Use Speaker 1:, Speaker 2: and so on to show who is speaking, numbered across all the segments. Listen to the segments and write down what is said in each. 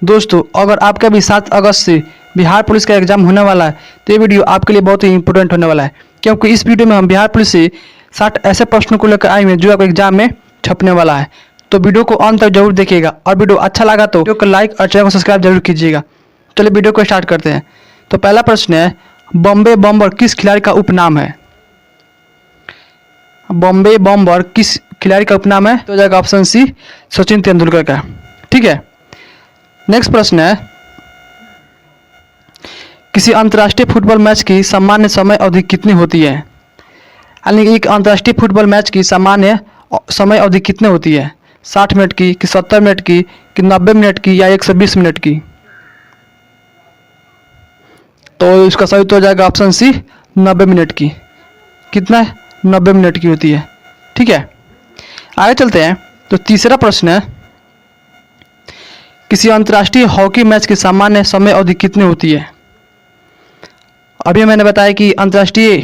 Speaker 1: दोस्तों, अगर आपका भी 7 अगस्त से बिहार पुलिस का एग्जाम होने वाला है तो ये वीडियो आपके लिए बहुत ही इंपॉर्टेंट होने वाला है, क्योंकि इस वीडियो में हम बिहार पुलिस से 60 ऐसे प्रश्नों को लेकर आए हैं जो आपके एग्जाम में छपने वाला है। तो वीडियो को अंत तक जरूर देखिएगा और वीडियो अच्छा लगा तो वीडियो को लाइक और चैनल को सब्सक्राइब जरूर कीजिएगा। चलिए वीडियो को स्टार्ट करते हैं। तो पहला प्रश्न है, बॉम्बे बॉम्बर किस खिलाड़ी का उपनाम है? बॉम्बे बॉम्बर किस खिलाड़ी का उपनाम है? तो हो जाएगा ऑप्शन सी, सचिन तेंदुलकर का। ठीक है। नेक्स्ट प्रश्न है, किसी अंतर्राष्ट्रीय फुटबॉल मैच की सामान्य समय अवधि कितनी होती है? यानी कि एक अंतर्राष्ट्रीय फुटबॉल मैच की सामान्य समय अवधि कितनी होती है? 60 मिनट की, कि 70 मिनट की, कि 90 मिनट की, या 120 मिनट की? तो इसका सही तो हो जाएगा ऑप्शन सी, 90 मिनट की। कितना है? 90 मिनट की होती है। ठीक है, आगे चलते हैं। तो तीसरा प्रश्न है, किसी अंतर्राष्ट्रीय हॉकी मैच की सामान्य समय अवधि कितनी होती है? अभी मैंने बताया कि अंतर्राष्ट्रीय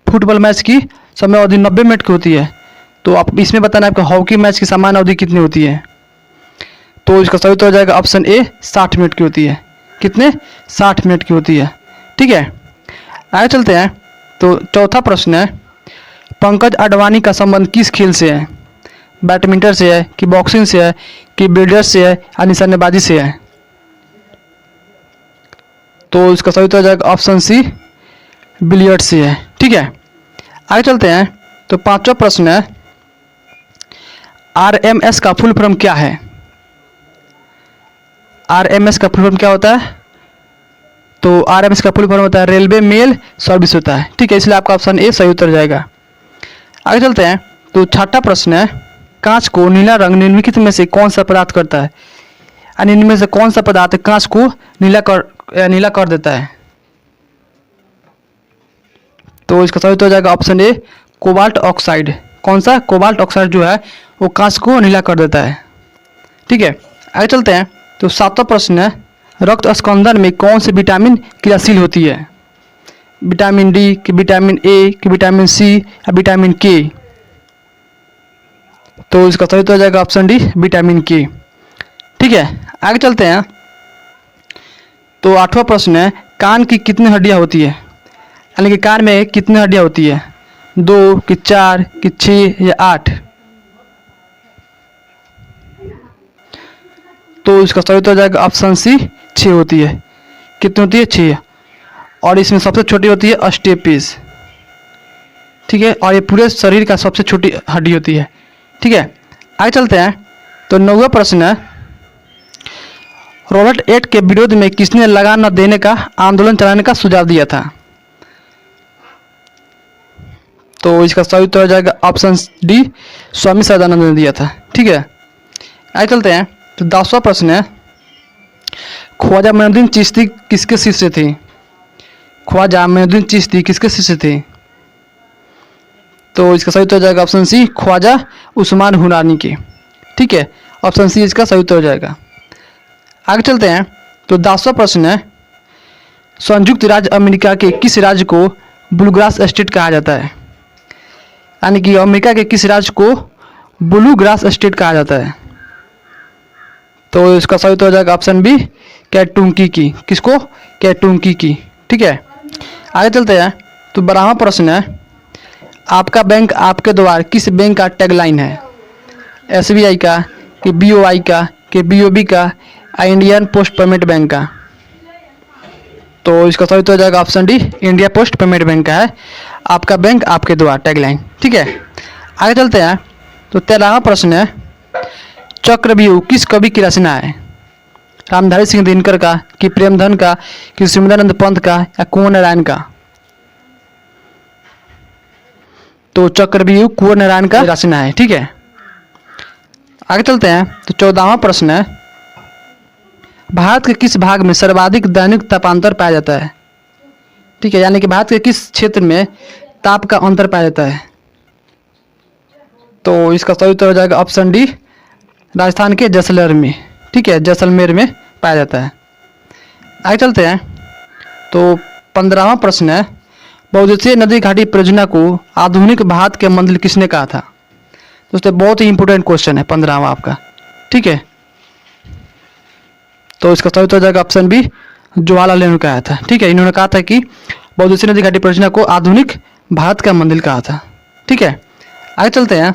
Speaker 1: फुटबॉल मैच की समय अवधि 90 मिनट की होती है, तो आप इसमें बताना आपका हॉकी मैच की सामान्य अवधि कितनी होती है? तो इसका सही तो हो जाएगा ऑप्शन ए, 60 मिनट की होती है। कितने? 60 मिनट की होती है। ठीक है, आगे चलते हैं। तो चौथा प्रश्न है, पंकज अडवाणी का संबंध किस खेल से है? बैडमिंटन से है, कि बॉक्सिंग से है, कि बिलियर्ड्स से है, या निशानेबाजी से है? तो इसका सही तो हो जाएगा ऑप्शन सी, बिलियर्ड्स से है। ठीक है, आगे चलते हैं। तो पांचवा प्रश्न है, आरएमएस का फुल फॉर्म क्या है? आरएमएस का फुल फॉर्म क्या होता है? तो आरएमएस का फुल फॉर्म होता है रेलवे मेल सर्विस होता है। ठीक है, इसलिए आपका ऑप्शन ए सही उत्तर जाएगा। आगे चलते हैं। तो छठा प्रश्न है, कांच को नीला रंग निम्नलिखित में से कौन सा पदार्थ करता है? यानी इनमें से कौन सा पदार्थ कांच को नीला कर देता है? तो इसका सही तो हो जाएगा ऑप्शन ए, कोबाल्ट ऑक्साइड। कौन सा? कोबाल्ट ऑक्साइड जो है वो कांच को नीला कर देता है। ठीक है, आगे चलते हैं। तो सातवां प्रश्न है, रक्त स्कंदन में कौन सी विटामिन क्रियाशील होती है? विटामिन डी, कि विटामिन ए, कि विटामिन सी, या विटामिन के? तो इसका सही तो हो जाएगा ऑप्शन डी, विटामिन के। ठीक है, आगे चलते हैं। तो आठवां प्रश्न है, कान की कितनी हड्डियां होती है? यानी कि कान में कितनी हड्डियां होती है? 2, कि 4, कि 6, या 8? तो इसका सही तो हो जाएगा ऑप्शन सी, 6 होती है। कितनी होती है? 6। और इसमें सबसे छोटी होती है स्टेपिस। ठीक है, और ये पूरे शरीर का सबसे छोटी हड्डी होती है। ठीक है, आगे चलते हैं। तो 9वां प्रश्न है, रॉबर्ट एक्ट के विरोध में किसने लगान न देने का आंदोलन चलाने का सुझाव दिया था? तो इसका सही उत्तर हो जाएगा ऑप्शन डी, स्वामी सदानंद ने दिया था। ठीक है, आगे चलते हैं। तो 10वां प्रश्न है, ख्वाजा मोइनुद्दीन चिश्ती किसके शिष्य थे? ख्वाजा मोइनुद्दीन चिश्ती किसके शिष्य थे? तो इसका सही उत्तर हो जाएगा ऑप्शन सी, ख्वाजा उस्मान हुनानी के। ठीक है, ऑप्शन सी इसका सही उत्तर हो जाएगा। आगे चलते हैं। तो 10वां प्रश्न है, संयुक्त राज्य अमेरिका के किस राज्य को ब्लूग्रास स्टेट कहा जाता है? यानी कि अमेरिका के किस राज्य को ब्लूग्रास स्टेट कहा जाता है? तो इसका सही उत्तर हो जाएगा ऑप्शन बी, कैटुंकी की। किसको? कैटुंकी की। ठीक है, आगे चलते हैं। तो 12वां प्रश्न है, आपका बैंक आपके द्वार किस बैंक का टैगलाइन है? एसबीआई का, कि बीओआई का, कि बीओबी का, या इंडियन पोस्ट पेमेंट बैंक का? तो इसका सही उत्तर हो जाएगा option D, India post payment bank का है आपका बैंक आपके द्वार टैगलाइन। ठीक है, आगे चलते हैं। तो 13वां प्रश्न है, चक्रव्यूह किस कवि की रचना है? रामधारी सिंह दिनकर का, कि प्रेमधन का, कि सिमरनानंद पंत का, या कुंवर नारायण का? तो चक्रव्यूह कुंवर नारायण का रचना है। ठीक है, आगे चलते हैं। तो 14वां प्रश्न है, भारत के किस भाग में सर्वाधिक दैनिक तापांतर पाया जाता है? ठीक है, यानी कि भारत के किस क्षेत्र में ताप का अंतर पाया जाता है? तो इसका सही उत्तर हो जाएगा ऑप्शन डी, राजस्थान के जैसलमेर में। ठीक है, जैसलमेर में पाया जाता है। आगे चलते हैं। तो 15वां प्रश्न है, बहुउद्देशीय नदी घाटी परियोजना को आधुनिक भारत के मंदिर किसने कहा था? दोस्तों बहुत ही इंपॉर्टेंट क्वेश्चन है 15वां आपका। ठीक है, तो इसका सही उत्तर हो जाएगा ऑप्शन बी, जवाहरलाल नेहरू का आया था। ठीक है, इन्होंने कहा था कि बहुउद्देशीय नदी घाटी परियोजना को आधुनिक भारत का मंदिर कहा था। ठीक है, आगे चलते हैं।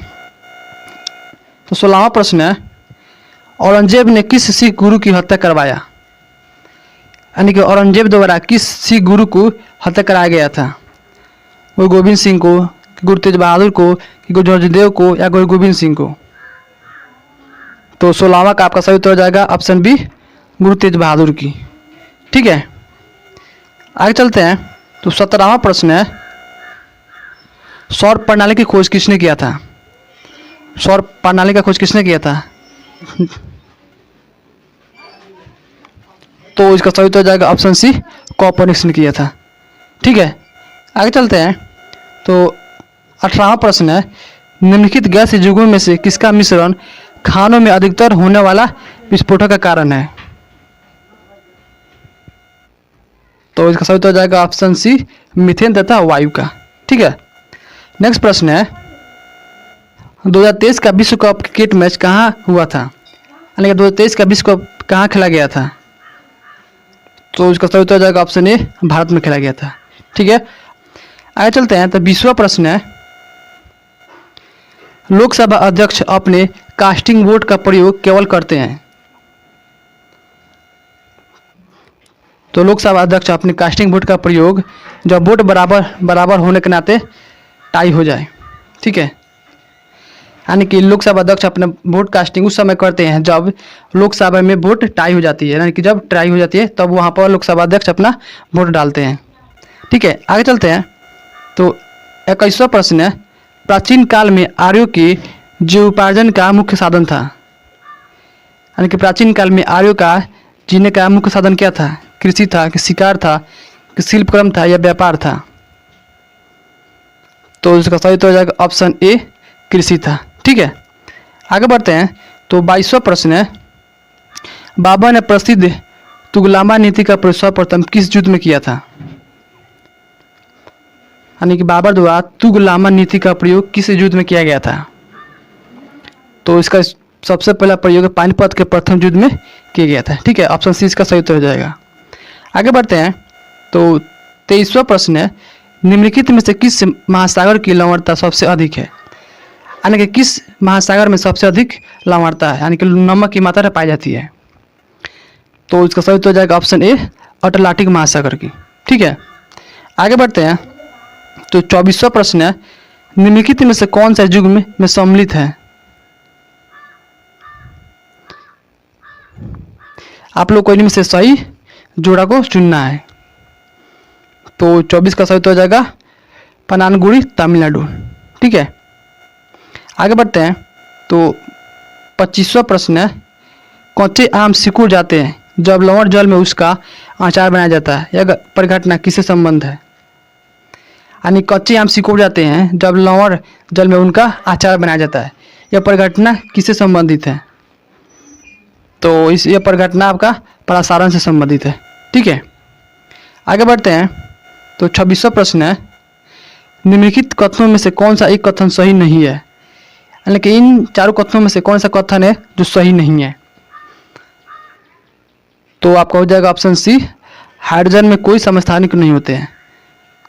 Speaker 1: तो 16वां प्रश्न है, औरंगजेब ने किस सिख गुरु की हत्या करवाया? यानी कि औरंगजेब द्वारा किस सिख गुरु को हत्या कराया गया था? गुरु गोविंद सिंह को, गुरु तेज बहादुर को, गुरु अर्जुन देव को, या गुरु गोविंद सिंह को? तो 16वां का आपका सही उत्तर हो जाएगा ऑप्शन बी, गुरु तेज बहादुर की। ठीक है, आगे चलते हैं। तो 17वां प्रश्न है, सौर प्रणाली की खोज किसने किया था? सौर प्रणाली का खोज किसने किया था? तो इसका सही उत्तर हो जाएगा ऑप्शन सी, कॉपरनिकस ने किया था। ठीक है, आगे चलते हैं। तो 18वां प्रश्न है, निम्नलिखित गैस युग्मों में से किसका मिश्रण खानों में अधिकतर होने वाला विस्फोटों का कारण है? तो इसका सही उत्तर हो जाएगा ऑप्शन सी, मीथेन तथा वायु का। ठीक है, नेक्स्ट प्रश्न है, 2023 का विश्व कप क्रिकेट मैच कहाँ हुआ था? यानी कि 2023 का विश्व कप कहाँ खेला गया था? तो इसका सही उत्तर हो जाएगा ऑप्शन ए, भारत में खेला गया था। ठीक है, आगे चलते हैं। तो 20वां प्रश्न है, लोकसभा अध्यक्ष अपने कास्टिंग वोट का प्रयोग केवल करते हैं? तो लोकसभा अध्यक्ष अपने कास्टिंग वोट का प्रयोग जब वोट बराबर होने के नाते टाई हो जाए। ठीक है, यानी कि लोकसभा अध्यक्ष अपना वोट कास्टिंग उस समय करते हैं जब लोकसभा में वोट टाई हो जाती है, यानी कि जब टाई हो जाती है तब वहाँ पर लोकसभा अध्यक्ष अपना वोट डालते हैं। ठीक है, आगे चलते हैं। तो 21वां प्रश्न है, प्राचीन काल में आर्यों के जीवोपार्जन का मुख्य साधन था? यानी कि प्राचीन काल में आर्यों का जीने का मुख्य साधन क्या था? कृषि था, कि शिकार था, कि शिल्पकर्म था, या व्यापार था? तो इसका सही उत्तर हो जाएगा ऑप्शन ए, कृषि था। ठीक है, आगे बढ़ते हैं। तो 22वां प्रश्न है, बाबर ने प्रसिद्ध तुगलमा नीति का प्रयोग सर्वप्रथम किस युद्ध में किया था? यानी कि बाबर द्वारा तुगलमा नीति का प्रयोग किस युद्ध में किया गया था? तो इसका सबसे पहला प्रयोग पानीपत के प्रथम युद्ध में किया गया था। ठीक है, ऑप्शन सी इसका सही उत्तर हो जाएगा। आगे बढ़ते हैं। तो 23वां प्रश्न है, निम्नलिखित में से किस महासागर की लवणता सबसे अधिक है? यानी कि किस महासागर में सबसे अधिक लवणता है, यानी कि नमक की मात्रा पाई जाती है? तो इसका सही उत्तर हो जाएगा ऑप्शन ए, अटलांटिक महासागर की। ठीक है, आगे बढ़ते हैं। तो 24वां प्रश्न है, निम्नलिखित में से कौन सा युग में सम्मिलित है? आप लोग को इनमें से सही जोड़ा को चुनना है। तो 24 का सही उत्तर हो जाएगा पनानगुड़ी, तमिलनाडु। ठीक है, आगे बढ़ते हैं। तो 25वां प्रश्न है, कच्चे आम सिकुड़ जाते हैं जब लवण जल में उसका अचार बनाया जाता है, यह परिघटना किससे संबंध है? यानी कच्चे आम सिकुड़ जाते हैं जब लवण जल में उनका अचार बनाया जाता है, यह परिघटना किससे संबंधित है? तो यह परिघटना आपका प्रसारण से संबंधित है। ठीक है, आगे बढ़ते हैं। तो 26वां प्रश्न है, निम्नलिखित कथनों में से कौन सा एक कथन सही नहीं है? यानी कि इन चारों कथनों में से कौन सा कथन है जो सही नहीं है? तो आपका हो जाएगा ऑप्शन सी, हाइड्रोजन में कोई समस्थानिक नहीं होते हैं,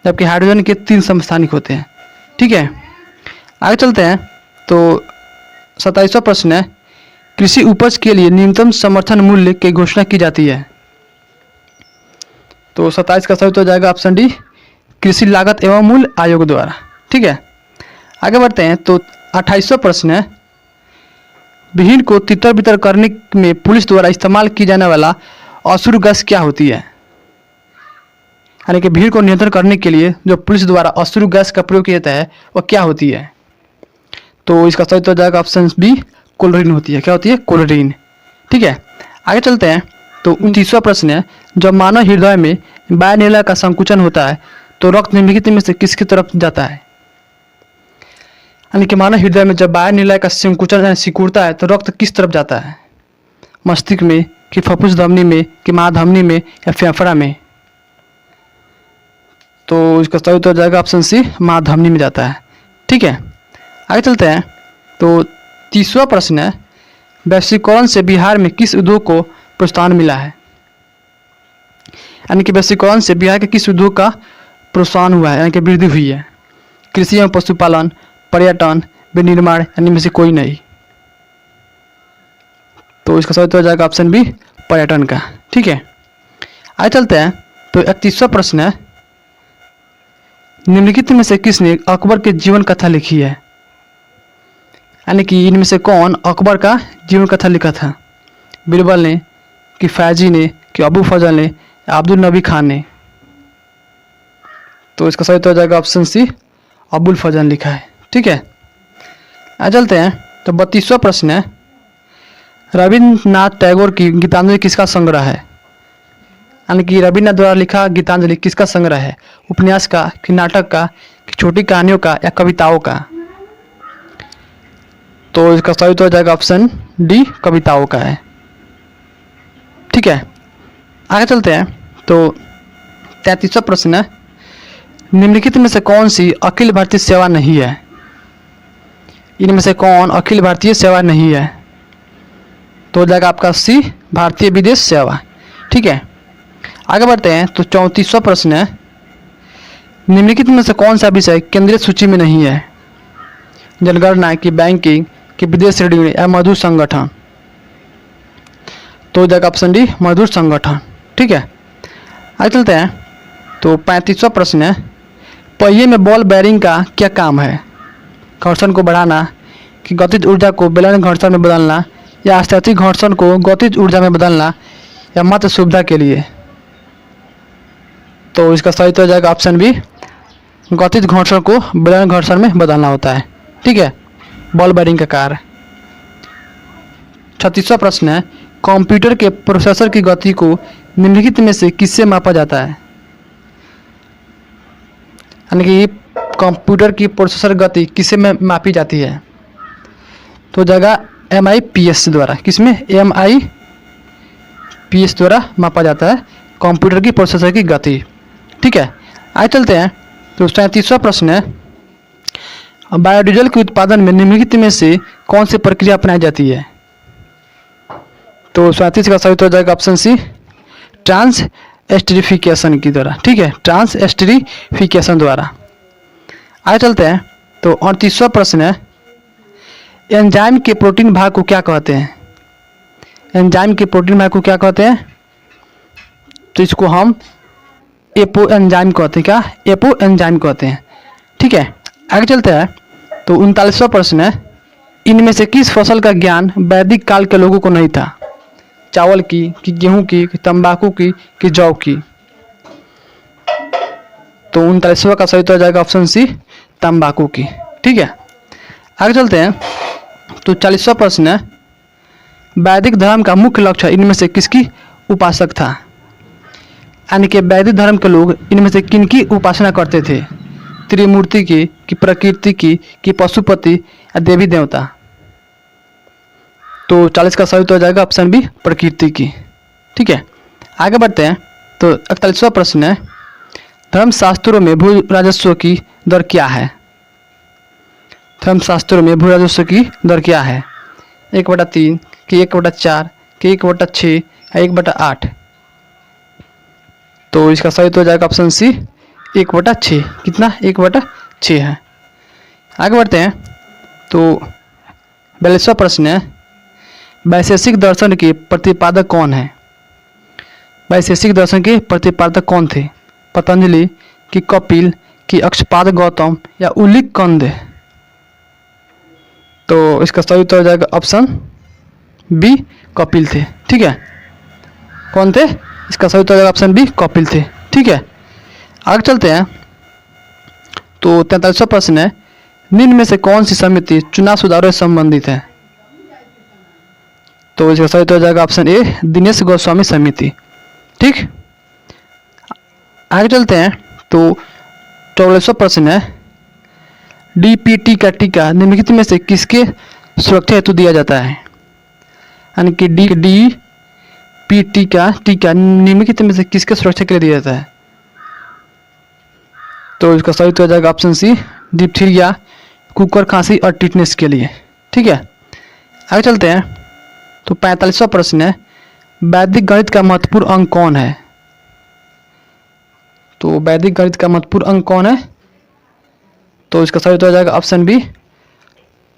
Speaker 1: जबकि हाइड्रोजन के 3 समस्थानिक होते हैं। ठीक है, आगे चलते हैं। तो 27वां प्रश्न है, कृषि उपज के लिए न्यूनतम समर्थन मूल्य की घोषणा की जाती है? तो 27 का सही उत्तर हो जाएगा ऑप्शन डी, कृषि लागत एवं मूल्य आयोग द्वारा। ठीक है, आगे बढ़ते हैं। तो 28वां प्रश्न है, भीड़ को तितर बितर करने में पुलिस द्वारा इस्तेमाल की जाने वाला अश्रु गैस क्या होती है? यानी कि भीड़ को नियंत्रण करने के लिए जो पुलिस द्वारा अश्रु गैस का प्रयोग किया जाता है वह क्या होती है? तो इसका सही उत्तर हो जाएगा ऑप्शन बी, कोलोरीन होती है। क्या होती है? कोलोरीन। ठीक है, आगे चलते हैं। तो 29वां प्रश्न है, जब मानव हृदय में वायुनिलय का संकुचन होता है तो रक्त निम्नलिखित में से किसकी तरफ जाता है? यानी कि मानव हृदय में जब वायुनिलय का संकुचन सिकुड़ता है तो रक्त किस तरफ जाता है? मस्तिष्क में, कि फफूंद धमनी में, कि महाधमनी में, या फेफड़ा में? तो इसका सही उत्तर हो जाएगा ऑप्शन सी, महाधमनी में जाता है। ठीक है, आगे चलते हैं। तो 30वां प्रश्न है, वैश्वीकरण से बिहार में किस उद्योग को प्रोत्साहन मिला है। यानी कि वैश्वीकरण से बिहार के किस उद्योग का प्रोत्साहन हुआ है, यानी कि वृद्धि हुई है? कृषि एवं पशुपालन, पर्यटन, विनिर्माण, यानी में से कोई नहीं। तो इसका सही उत्तर हो जाएगा ऑप्शन बी, पर्यटन का। ठीक है, आगे चलते हैं। तो 31वां प्रश्न है, निम्नलिखित में से किसने अकबर के जीवन कथा लिखी है? यानी कि इनमें से कौन अकबर का जीवन कथा लिखा था? बीरबल ने, कि फैजी ने, कि अबू फजल ने, या अब्दुल नबी खान ने? तो इसका सही उत्तर हो जाएगा ऑप्शन सी, अबुल फजल लिखा है। ठीक है, आ चलते हैं। तो 32वां प्रश्न है, रविन्द्रनाथ टैगोर की गीतांजलि किसका संग्रह है? यानी कि रविन्द्रनाथ द्वारा लिखा गीतांजलि किसका संग्रह है? उपन्यास का, कि नाटक का, कि छोटी कहानियों का, या कविताओं का? तो इसका सही उत्तर हो जाएगा ऑप्शन डी, कविताओं का है। ठीक है, आगे चलते हैं। तो 33वां प्रश्न है, निम्नलिखित में से कौन सी अखिल भारतीय सेवा नहीं है? इनमें से कौन अखिल भारतीय सेवा नहीं है? तो हो जाएगा आपका सी, भारतीय विदेश सेवा। ठीक है, आगे बढ़ते हैं। तो 34वां प्रश्न है, निम्नलिखित में से कौन सा विषय केंद्रीय सूची में नहीं है? जनगणना, की बैंकिंग, की विदेश ऋण, या मजदूर संगठन? तो हो जाएगा ऑप्शन डी, मजदूर संगठन। ठीक है, आगे चलते हैं। तो 35वां प्रश्न है, पहिए में बॉल बेयरिंग का क्या काम है? घर्षण को बढ़ाना, कि गतिज ऊर्जा को बेलन घर्षण में बदलना, या स्थैतिक घर्षण को गतिज ऊर्जा में बदलना, या मात्र सुविधा के लिए? तो इसका सही हो जाएगा ऑप्शन बी, गतिज घर्षण को बेलन घर्षण में बदलना होता है। ठीक है, बॉल बेयरिंग का कार्य। 36वां प्रश्न है, कंप्यूटर के प्रोसेसर की गति को निम्नलिखित में से किससे मापा जाता है? यानी कि कंप्यूटर की प्रोसेसर गति किससे मापी जाती है? तो जगह MIPS द्वारा, किसमें? MIPS द्वारा मापा जाता है कंप्यूटर की प्रोसेसर की गति। ठीक है, आगे चलते हैं। तो 37वां प्रश्न है, बायोडीजल के उत्पादन में निम्नलिखित में से कौन सी प्रक्रिया अपनाई जाती है? तो 37 का सही उत्तर हो जाएगा ऑप्शन सी, ट्रांस एस्टरिफिकेशन की द्वारा। ठीक है, ट्रांस एस्टरिफिकेशन द्वारा। आगे चलते हैं। तो 38वां प्रश्न है, एंजाइम के प्रोटीन भाग को क्या कहते हैं? एंजाइम के प्रोटीन भाग को क्या कहते हैं? तो इसको हम एपो एंजाइम कहते हैं। क्या? एपो एंजाइम कहते हैं। ठीक है, आगे चलते हैं। तो 39वां प्रश्न है, इनमें से किस फसल का ज्ञान वैदिक काल के लोगों को नहीं था? चावल की, कि गेहूं की, कि तंबाकू की, कि जौ की? तो 39वां का सही उत्तर हो जाएगा ऑप्शन सी, तंबाकू की। ठीक है, आगे चलते हैं। तो 40वां प्रश्न है, वैदिक धर्म का मुख्य लक्ष्य इनमें से किसकी उपासक था? यानी कि वैदिक धर्म के लोग इनमें से किनकी उपासना करते थे? त्रिमूर्ति की, कि प्रकृति की, कि पशुपति, या देवी देवता? तो 40 का सही उत्तर हो जाएगा ऑप्शन बी, प्रकृति की। ठीक है, आगे बढ़ते हैं। तो 41वां प्रश्न है, धर्मशास्त्रों में भू राजस्व की दर क्या है? धर्मशास्त्रों में भू राजस्व की दर क्या है? 1/3, कि 1/4, कि 1/6, या 1/8? तो इसका सही उत्तर हो जाएगा ऑप्शन सी, 1/6। कितना? 1/6 है। आगे बढ़ते हैं। तो 42वां प्रश्न है, वैशेषिक दर्शन के प्रतिपादक कौन है? वैशेषिक दर्शन के प्रतिपादक कौन थे? पतंजलि, कि कपिल, कि अक्षपाद गौतम, या उल्लिक कंद? तो इसका सही उत्तर हो जाएगा ऑप्शन बी, कपिल थे। ठीक है, कौन थे? इसका सही उत्तर हो जाएगा ऑप्शन बी, कपिल थे। ठीक है, आगे चलते हैं। तो 43वां प्रश्न है, निम्न में से कौन सी समिति चुनाव सुधारों से संबंधित है? तो इसका सही उत्तर हो जाएगा ऑप्शन ए, दिनेश गोस्वामी समिति। ठीक, आगे चलते हैं। तो 44वां प्रश्न है, DPT का टीका निम्नलिखित में से किसके सुरक्षा हेतु दिया जाता है? यानी कि DPT का टीका निम्नलिखित में से किसके सुरक्षा के लिए दिया जाता है? तो इसका सही उत्तर हो जाएगा ऑप्शन सी, डिप्थीरिया, कुकर खांसी और टिटनेस के लिए। ठीक है, आगे चलते हैं। तो 45वां प्रश्न है, वैदिक गणित का महत्वपूर्ण अंग कौन है? तो वैदिक गणित का महत्वपूर्ण अंग कौन है? तो इसका सही उत्तर हो जाएगा ऑप्शन बी,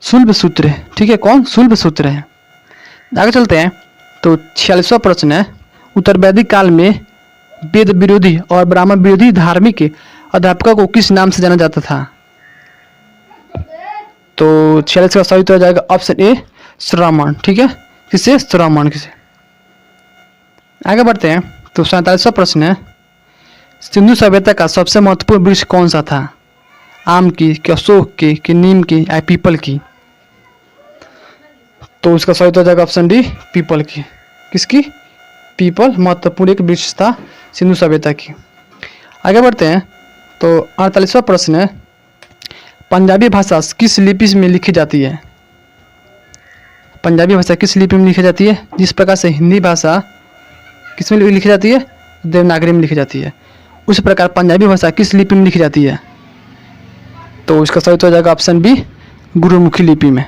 Speaker 1: शुल्ब सूत्र। ठीक है, कौन? शुल्ब सूत्र है। आगे चलते हैं। तो 46वां प्रश्न है, उत्तर वैदिक काल में वेद विरोधी और ब्राह्मण विरोधी धार्मिक अध्यापकों को किस नाम से जाना जाता था? तो 46 का सही उत्तर हो जाएगा ऑप्शन ए, श्रमण। ठीक है, किसे? श्रमण किसे। आगे बढ़ते हैं। तो 47वां प्रश्न है, सिंधु सभ्यता का सबसे महत्वपूर्ण वृक्ष कौन सा था? आम की, कि अशोक की, कि नीम की, या पीपल की? तो उसका सही उत्तर हो जाएगा ऑप्शन डी, पीपल की। किसकी? पीपल महत्वपूर्ण एक वृक्ष था सिंधु सभ्यता की। आगे बढ़ते हैं। तो 48वां प्रश्न है, पंजाबी भाषा किस लिपि में लिखी जाती है? पंजाबी भाषा किस लिपि में लिखी जाती है? जिस प्रकार से हिंदी भाषा किस में लिखी जाती है? देवनागरी में लिखी जाती है। उस प्रकार पंजाबी भाषा किस लिपि में लिखी जाती है? तो इसका सही उत्तर हो जाएगा ऑप्शन बी, गुरुमुखी लिपि में।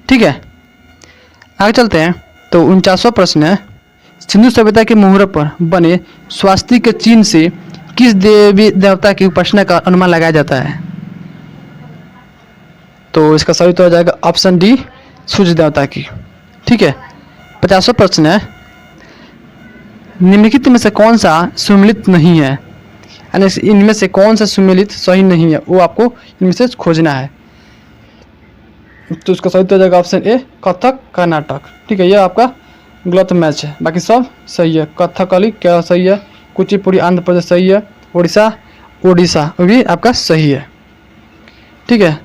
Speaker 1: ठीक है, आगे चलते हैं। तो 49वां प्रश्न है, सिंधु सभ्यता के मुहूर्त पर बने स्वास्तिक के चिन्ह से किस देवी देवता की उपासना का अनुमान लगाया जाता है? तो इसका सही उत्तर हो जाएगा ऑप्शन डी, सूर्य देवता की। ठीक है, 50वां प्रश्न है, निम्नलिखित में से कौन सा सुमेलित नहीं है? यानी इनमें से कौन सा सुमेलित सही नहीं है, वो आपको इनमें से खोजना है। तो उसका सही उत्तर हो जाएगा ऑप्शन ए, कथक कर्नाटक। ठीक है, यह आपका गलत मैच है, बाकी सब सही है। कथकली क्या सही है, कुचिपुड़ी आंध्र प्रदेश सही है, उड़ीसा वो भी आपका सही है। ठीक है।